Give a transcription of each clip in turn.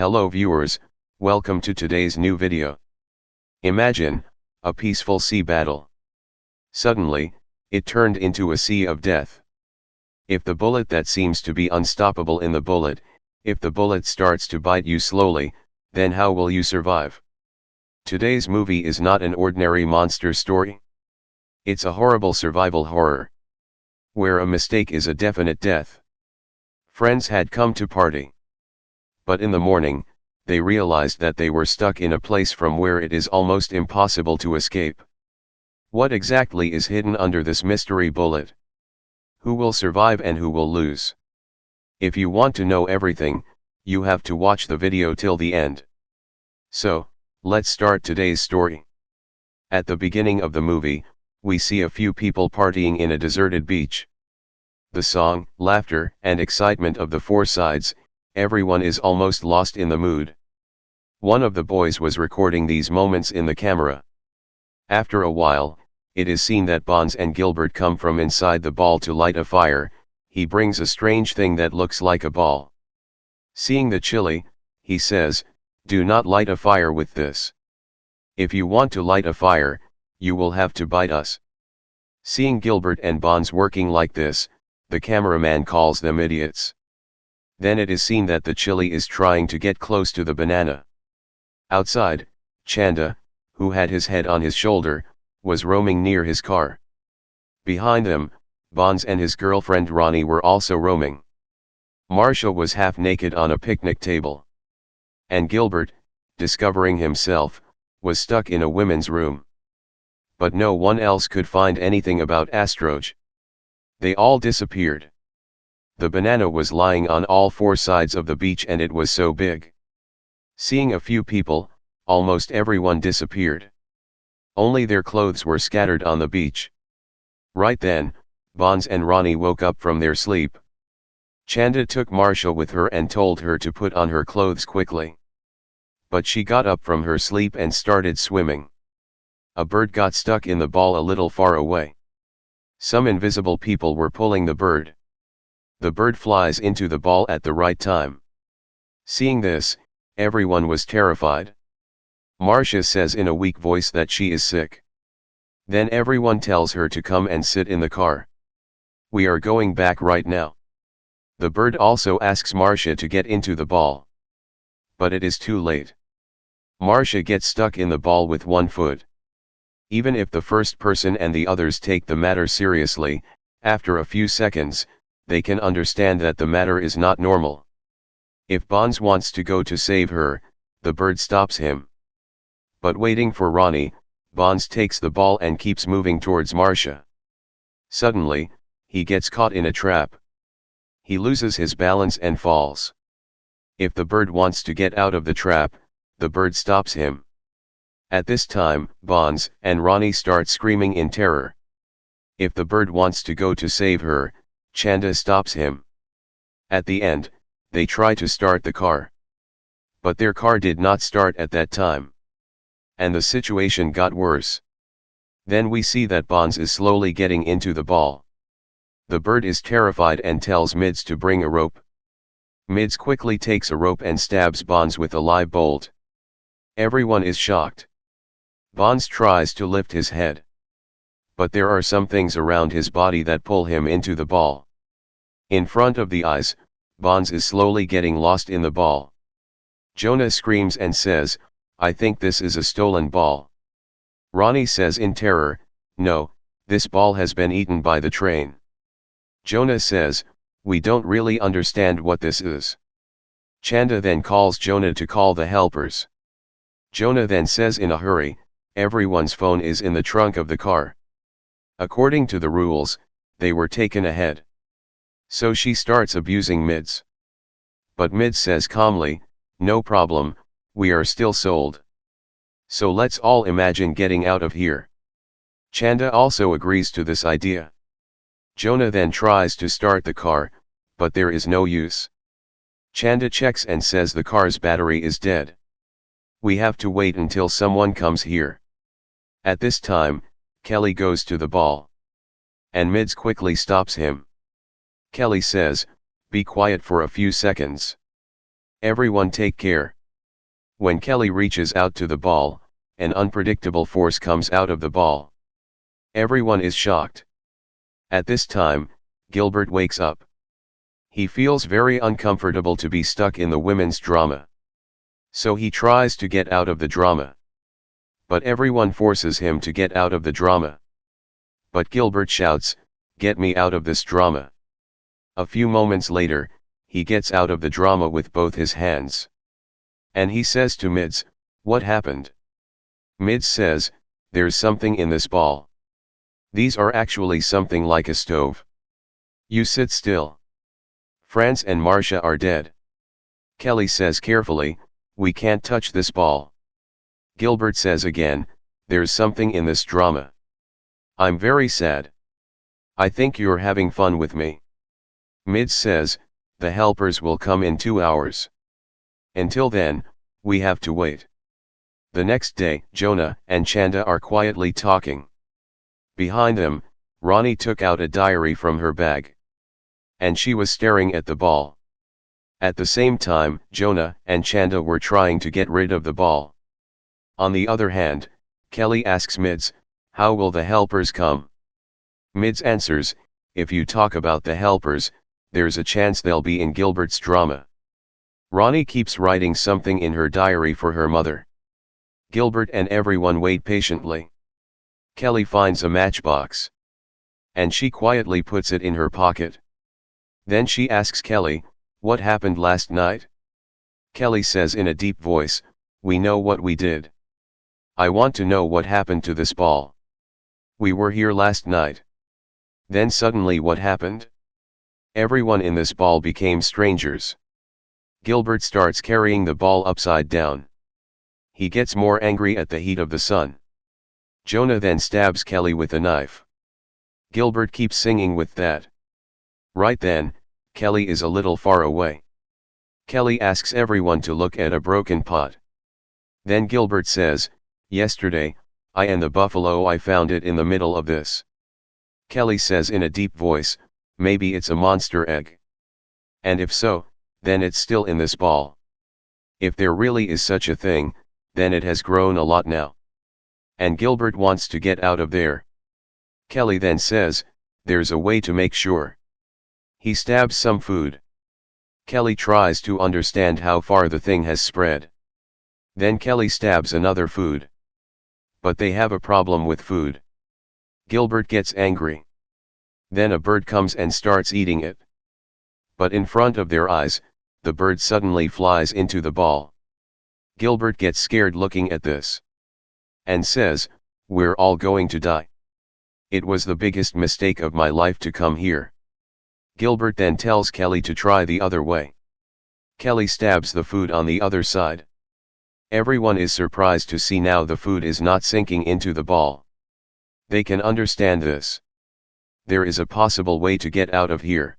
Hello viewers, welcome to today's new video. Imagine a peaceful sea battle. Suddenly, it turned into a sea of death. If the bullet that seems to be unstoppable in the bullet, if the bullet starts to bite you slowly, then how will you survive? Today's movie is not an ordinary monster story. It's a horrible survival horror, where a mistake is a definite death. Friends had come to party. But in the morning, they realized that they were stuck in a place from where it is almost impossible to escape. What exactly is hidden under this mystery bullet? Who will survive and who will lose? If you want to know everything, you have to watch the video till the end. So, let's start today's story. At the beginning of the movie, we see a few people partying in a deserted beach. The song, laughter, and excitement of the four sides, everyone is almost lost in the mood. One of the boys was recording these moments in the camera. After a while, it is seen that Bonds and Gilbert come from inside the ball to light a fire. He brings a strange thing that looks like a ball. Seeing the chili, he says, "Do not light a fire with this. If you want to light a fire, you will have to bite us." Seeing Gilbert and Bonds working like this, the cameraman calls them idiots. Then it is seen that the chili is trying to get close to the banana. Outside, Chanda, who had his head on his shoulder, was roaming near his car. Behind them, Bonds and his girlfriend Ronnie were also roaming. Marcia was half naked on a picnic table. And Gilbert, discovering himself, was stuck in a women's room. But no one else could find anything about Astroge. They all disappeared. The banana was lying on all four sides of the beach and it was so big. Seeing a few people, almost everyone disappeared. Only their clothes were scattered on the beach. Right then, Bonds and Ronnie woke up from their sleep. Chanda took Marcia with her and told her to put on her clothes quickly. But she got up from her sleep and started swimming. A bird got stuck in the ball a little far away. Some invisible people were pulling the bird. The bird flies into the ball at the right time. Seeing this, everyone was terrified. Marcia says in a weak voice that she is sick. Then everyone tells her to come and sit in the car. "We are going back right now." The bird also asks Marcia to get into the ball. But it is too late. Marcia gets stuck in the ball with one foot. Even if the first person and the others take the matter seriously, after a few seconds, they can understand that the matter is not normal. If Bonds wants to go to save her, the bird stops him. But waiting for Ronnie, Bonds takes the ball and keeps moving towards Marcia. Suddenly, he gets caught in a trap. He loses his balance and falls. If the bird wants to get out of the trap, the bird stops him. At this time, Bonds and Ronnie start screaming in terror. If the bird wants to go to save her, Chanda stops him. At the end, they try to start the car. But their car did not start at that time. And the situation got worse. Then we see that Bonds is slowly getting into the ball. The bird is terrified and tells Mids to bring a rope. Mids quickly takes a rope and stabs Bonds with a live bolt. Everyone is shocked. Bonds tries to lift his head. But there are some things around his body that pull him into the ball. In front of the eyes, Bonds is slowly getting lost in the ball. Jonah screams and says, "I think this is a stolen ball." Ronnie says in terror, "No, this ball has been eaten by the train." Jonah says, "We don't really understand what this is." Chanda then calls Jonah to call the helpers. Jonah then says in a hurry, "Everyone's phone is in the trunk of the car." According to the rules, they were taken ahead. So she starts abusing Mids. But Mids says calmly, "No problem, we are still sold. So let's all imagine getting out of here." Chanda also agrees to this idea. Jonah then tries to start the car, but there is no use. Chanda checks and says the car's battery is dead. "We have to wait until someone comes here." At this time, Kelly goes to the ball. And Mids quickly stops him. Kelly says, "Be quiet for a few seconds." Everyone take care. When Kelly reaches out to the ball, an unpredictable force comes out of the ball. Everyone is shocked. At this time, Gilbert wakes up. He feels very uncomfortable to be stuck in the women's drama. So he tries to get out of the drama. But everyone forces him to get out of the drama. But Gilbert shouts, "Get me out of this drama." A few moments later, he gets out of the drama with both his hands. And he says to Mids, "What happened?" Mids says, "There's something in this ball. These are actually something like a stove. You sit still. France and Marcia are dead." Kelly says carefully, "We can't touch this ball." Gilbert says again, "There's something in this drama. I'm very sad. I think you're having fun with me." Mids says, "The helpers will come in 2 hours. Until then, we have to wait." The next day, Jonah and Chanda are quietly talking. Behind them, Ronnie took out a diary from her bag. And she was staring at the ball. At the same time, Jonah and Chanda were trying to get rid of the ball. On the other hand, Kelly asks Mids, "How will the helpers come?" Mids answers, "If you talk about the helpers, there's a chance they'll be in Gilbert's drama." Ronnie keeps writing something in her diary for her mother. Gilbert and everyone wait patiently. Kelly finds a matchbox. And she quietly puts it in her pocket. Then she asks Kelly, "What happened last night?" Kelly says in a deep voice, "We know what we did. I want to know what happened to this ball. We were here last night. Then suddenly what happened? Everyone in this ball became strangers. Gilbert starts carrying the ball upside down. He gets more angry at the heat of the sun. Jonah then stabs Kelly with a knife. Gilbert keeps singing with that. Right then, Kelly is a little far away. Kelly asks everyone to look at a broken pot. Then Gilbert says, "Yesterday, I and the buffalo I found it in the middle of this." Kelly says in a deep voice, "Maybe it's a monster egg. And if so, then it's still in this ball. If there really is such a thing, then it has grown a lot now. And Gilbert wants to get out of there." Kelly then says, "There's a way to make sure." He stabs some food. Kelly tries to understand how far the thing has spread. Then Kelly stabs another food. But they have a problem with food. Gilbert gets angry. Then a bird comes and starts eating it. But in front of their eyes, the bird suddenly flies into the ball. Gilbert gets scared looking at this. And says, "We're all going to die. It was the biggest mistake of my life to come here." Gilbert then tells Kelly to try the other way. Kelly stabs the food on the other side. Everyone is surprised to see now the food is not sinking into the ball. They can understand this. There is a possible way to get out of here.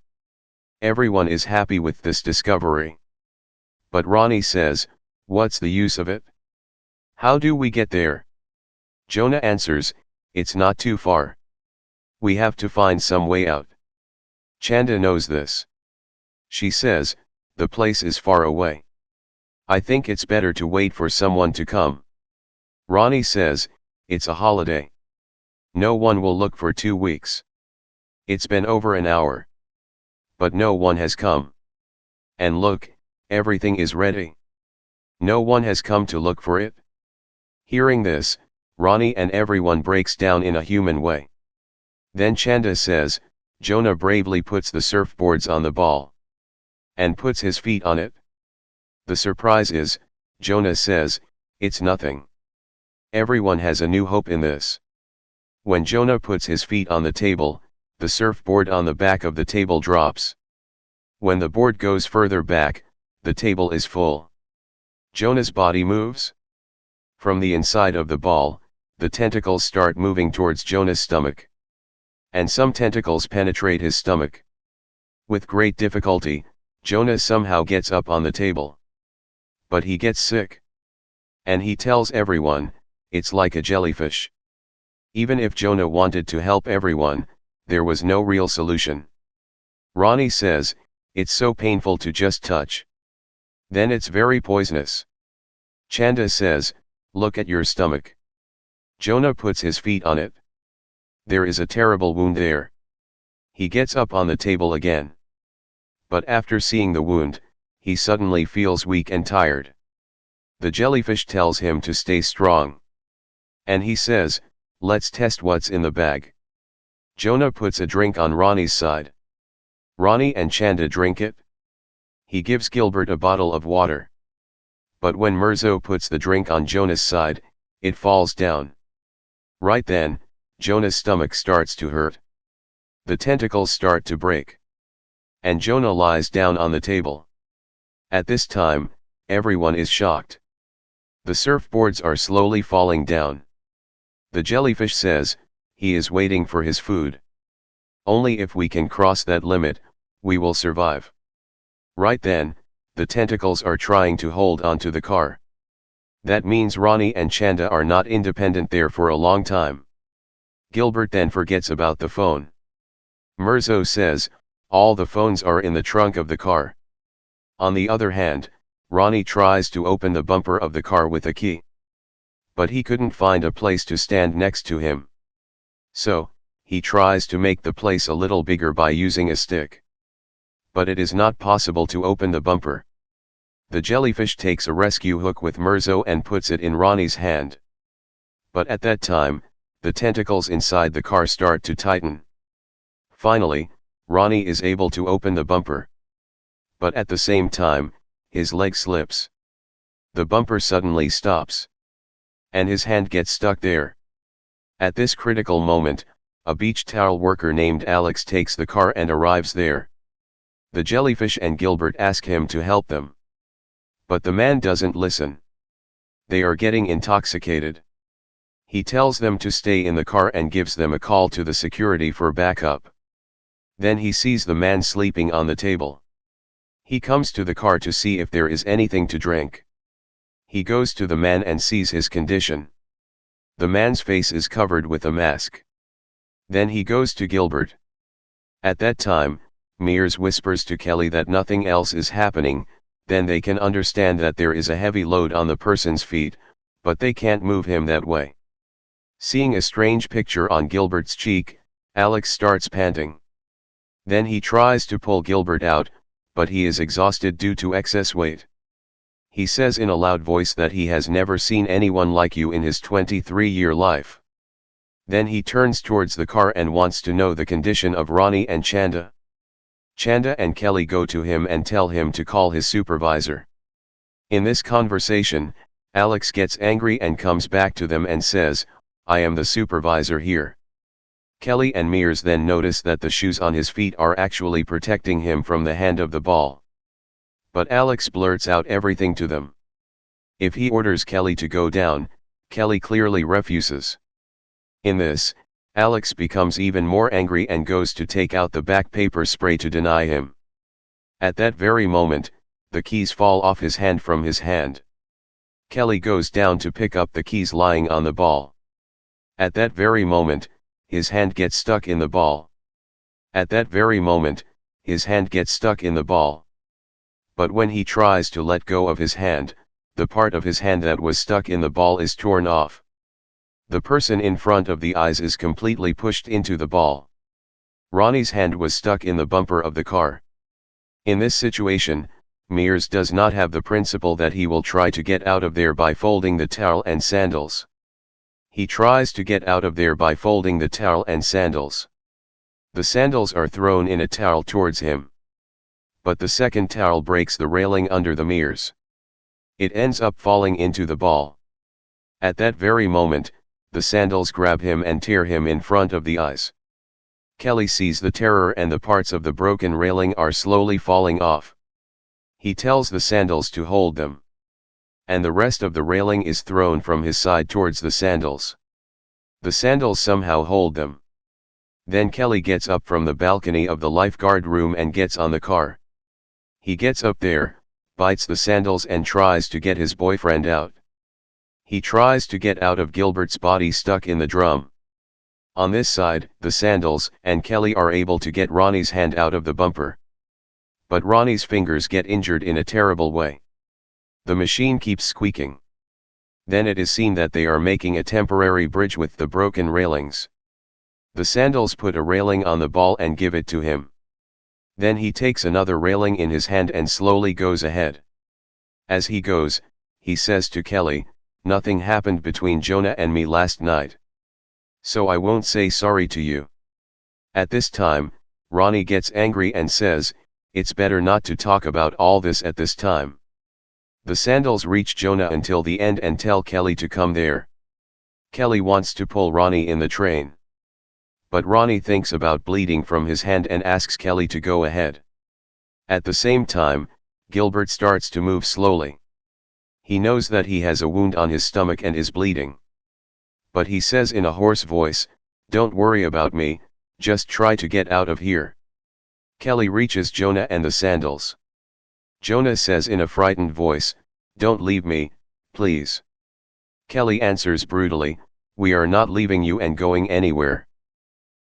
Everyone is happy with this discovery. But Ronnie says, "What's the use of it? How do we get there?" Jonah answers, "It's not too far. We have to find some way out." Chanda knows this. She says, "The place is far away. I think it's better to wait for someone to come." Ronnie says, "It's a holiday. No one will look for 2 weeks. It's been over an hour. But no one has come. And look, everything is ready. No one has come to look for it." Hearing this, Ronnie and everyone breaks down in a human way. Then Chanda says, Jonah bravely puts the surfboards on the ball. And puts his feet on it. The surprise is, Jonah says, "It's nothing." Everyone has a new hope in this. When Jonah puts his feet on the table, the surfboard on the back of the table drops. When the board goes further back, the table is full. Jonah's body moves. From the inside of the ball, the tentacles start moving towards Jonah's stomach. And some tentacles penetrate his stomach. With great difficulty, Jonah somehow gets up on the table. But he gets sick. And he tells everyone, it's like a jellyfish. Even if Jonah wanted to help everyone, there was no real solution. Ronnie says, "It's so painful to just touch." Then it's very poisonous. Chanda says, look at your stomach. Jonah puts his feet on it. There is a terrible wound there. He gets up on the table again. But after seeing the wound, he suddenly feels weak and tired. The jellyfish tells him to stay strong. And he says, let's test what's in the bag. Jonah puts a drink on Ronnie's side. Ronnie and Chanda drink it. He gives Gilbert a bottle of water. But when Musso puts the drink on Jonah's side, it falls down. Right then, Jonah's stomach starts to hurt. The tentacles start to break. And Jonah lies down on the table. At this time, everyone is shocked. The surfboards are slowly falling down. The jellyfish says, he is waiting for his food. Only if we can cross that limit, we will survive. Right then, the tentacles are trying to hold onto the car. That means Ronnie and Chanda are not independent there for a long time. Gilbert then forgets about the phone. Musso says, all the phones are in the trunk of the car. On the other hand, Ronnie tries to open the bumper of the car with a key. But he couldn't find a place to stand next to him. So, he tries to make the place a little bigger by using a stick. But it is not possible to open the bumper. The jellyfish takes a rescue hook with Musso and puts it in Ronnie's hand. But at that time, the tentacles inside the car start to tighten. Finally, Ronnie is able to open the bumper. But at the same time, his leg slips. The bumper suddenly stops. And his hand gets stuck there. At this critical moment, a beach towel worker named Alex takes the car and arrives there. The jellyfish and Gilbert ask him to help them. But the man doesn't listen. They are getting intoxicated. He tells them to stay in the car and gives them a call to the security for backup. Then he sees the man sleeping on the table. He comes to the car to see if there is anything to drink. He goes to the man and sees his condition. The man's face is covered with a mask. Then he goes to Gilbert. At that time, Mears whispers to Kelly that nothing else is happening, then they can understand that there is a heavy load on the person's feet, but they can't move him that way. Seeing a strange picture on Gilbert's cheek, Alex starts panting. Then he tries to pull Gilbert out, but he is exhausted due to excess weight. He says in a loud voice that he has never seen anyone like you in his 23-year life. Then he turns towards the car and wants to know the condition of Ronnie and Chanda. Chanda and Kelly go to him and tell him to call his supervisor. In this conversation, Alex gets angry and comes back to them and says, I am the supervisor here. Kelly and Mears then notice that the shoes on his feet are actually protecting him from the hand of the ball. But Alex blurts out everything to them. If he orders Kelly to go down, Kelly clearly refuses. In this, Alex becomes even more angry and goes to take out the back paper spray to deny him. At that very moment, the keys fall off his hand from his hand. Kelly goes down to pick up the keys lying on the ball. At that very moment, his hand gets stuck in the ball. At that very moment, his hand gets stuck in the ball. But when he tries to let go of his hand, the part of his hand that was stuck in the ball is torn off. The person in front of the eyes is completely pushed into the ball. Ronnie's hand was stuck in the bumper of the car. In this situation, Mears does not have the principle that he will try to get out of there by folding the towel and sandals. He tries to get out of there by folding the towel and sandals. The sandals are thrown in a towel towards him. But the second towel breaks the railing under the Mears. It ends up falling into the ball. At that very moment, the sandals grab him and tear him in front of the eyes. Kelly sees the terror and the parts of the broken railing are slowly falling off. He tells the sandals to hold them. And the rest of the railing is thrown from his side towards the sandals. The sandals somehow hold them. Then Kelly gets up from the balcony of the lifeguard room and gets on the car. He gets up there, bites the sandals and tries to get his boyfriend out. He tries to get out of Gilbert's body stuck in the drum. On this side, the sandals and Kelly are able to get Ronnie's hand out of the bumper. But Ronnie's fingers get injured in a terrible way. The machine keeps squeaking. Then it is seen that they are making a temporary bridge with the broken railings. The sandals put a railing on the ball and give it to him. Then he takes another railing in his hand and slowly goes ahead. As he goes, he says to Kelly, "Nothing happened between Jonah and me last night. So I won't say sorry to you." At this time, Ronnie gets angry and says, "It's better not to talk about all this at this time." The sandals reach Jonah until the end and tell Kelly to come there. Kelly wants to pull Ronnie in the train. But Ronnie thinks about bleeding from his hand and asks Kelly to go ahead. At the same time, Gilbert starts to move slowly. He knows that he has a wound on his stomach and is bleeding. But he says in a hoarse voice, "Don't worry about me, just try to get out of here." Kelly reaches Jonah and the sandals. Jonah says in a frightened voice, "Don't leave me, please." Kelly answers brutally, "We are not leaving you and going anywhere."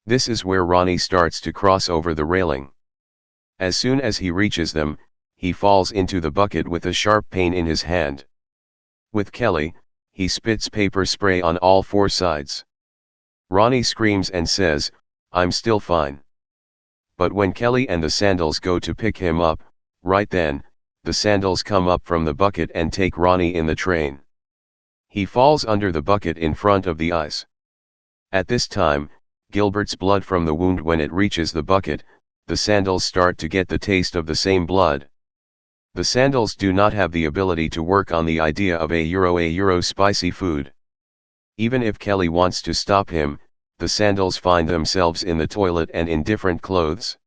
This is where Ronnie starts to cross over the railing. As soon as he reaches them, he falls into the bucket with a sharp pain in his hand. With Kelly, he spits paper spray on all four sides. Ronnie screams and says, "I'm still fine." But when Kelly and the sandals go to pick him up, right then, the sandals come up from the bucket and take Ronnie in the train. He falls under the bucket in front of the eyes. At this time, Gilbert's blood from the wound, when it reaches the bucket, the sandals start to get the taste of the same blood. The sandals do not have the ability to work on the idea of a euro spicy food. Even if Kelly wants to stop him, the sandals find themselves in the toilet and in different clothes.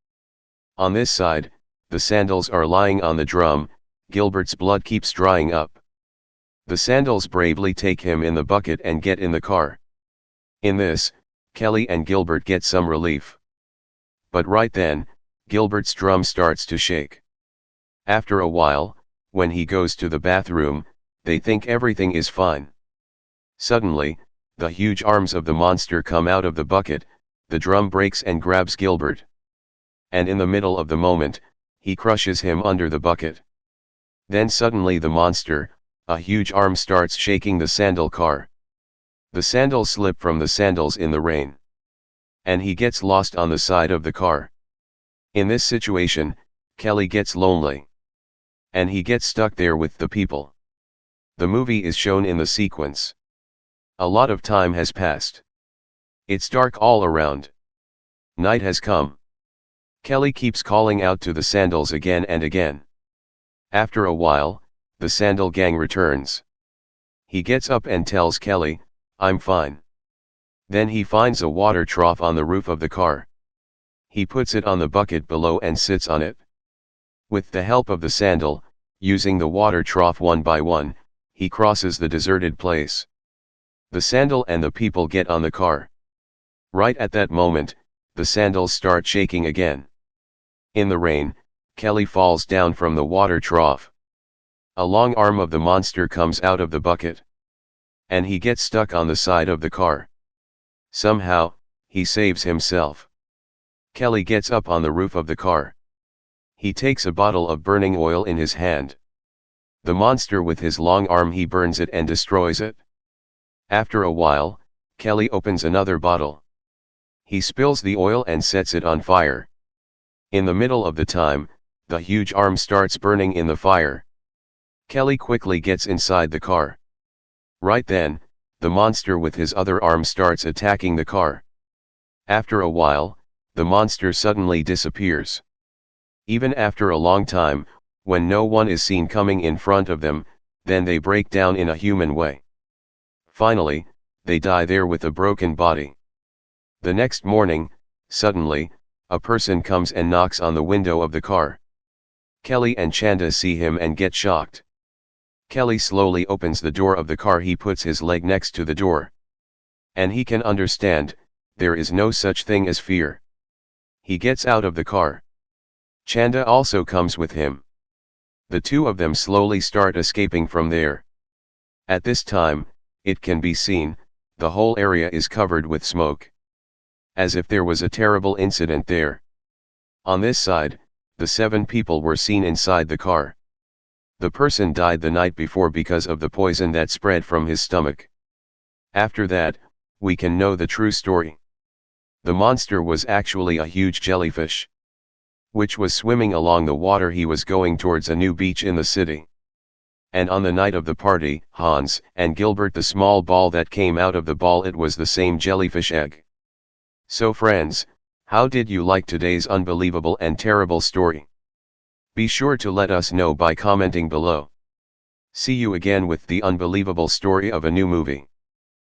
On this side, the sandals are lying on the drum. Gilbert's blood keeps drying up. The sandals bravely take him in the bucket and get in the car. In this, Kelly and Gilbert get some relief. But right then, Gilbert's drum starts to shake. After a while, when he goes to the bathroom, they think everything is fine. Suddenly, the huge arms of the monster come out of the bucket, the drum breaks and grabs Gilbert. And in the middle of the moment, he crushes him under the bucket. Then suddenly the monster, a huge arm, starts shaking the sandal car. The sandals slip from the sandals in the rain. And he gets lost on the side of the car. In this situation, Kelly gets lonely. And he gets stuck there with the people. The movie is shown in the sequence. A lot of time has passed. It's dark all around. Night has come. Kelly keeps calling out to the sandals again and again. After a while, the sandal gang returns. He gets up and tells Kelly, "I'm fine." Then he finds a water trough on the roof of the car. He puts it on the bucket below and sits on it. With the help of the sandal, using the water trough one by one, he crosses the deserted place. The sandal and the people get on the car. Right at that moment, the sandals start shaking again. In the rain, Kelly falls down from the water trough. A long arm of the monster comes out of the bucket. And he gets stuck on the side of the car. Somehow, he saves himself. Kelly gets up on the roof of the car. He takes a bottle of burning oil in his hand. The monster, with his long arm, he burns it and destroys it. After a while, Kelly opens another bottle. He spills the oil and sets it on fire. In the middle of the time, the huge arm starts burning in the fire. Kelly quickly gets inside the car. Right then, the monster with his other arm starts attacking the car. After a while, the monster suddenly disappears. Even after a long time, when no one is seen coming in front of them, then they break down in a human way. Finally, they die there with a broken body. The next morning, suddenly, a person comes and knocks on the window of the car. Kelly and Chanda see him and get shocked. Kelly slowly opens the door of the car. He puts his leg next to the door. And he can understand, there is no such thing as fear. He gets out of the car. Chanda also comes with him. The two of them slowly start escaping from there. At this time, it can be seen, the whole area is covered with smoke. As if there was a terrible incident there. On this side, the 7 people were seen inside the car. The person died the night before because of the poison that spread from his stomach. After that, we can know the true story. The monster was actually a huge jellyfish, which was swimming along the water. He was going towards a new beach in the city. And on the night of the party, Hans and Gilbert, the small ball that came out of the ball, it was the same jellyfish egg. So friends, how did you like today's unbelievable and terrible story? Be sure to let us know by commenting below. See you again with the unbelievable story of a new movie.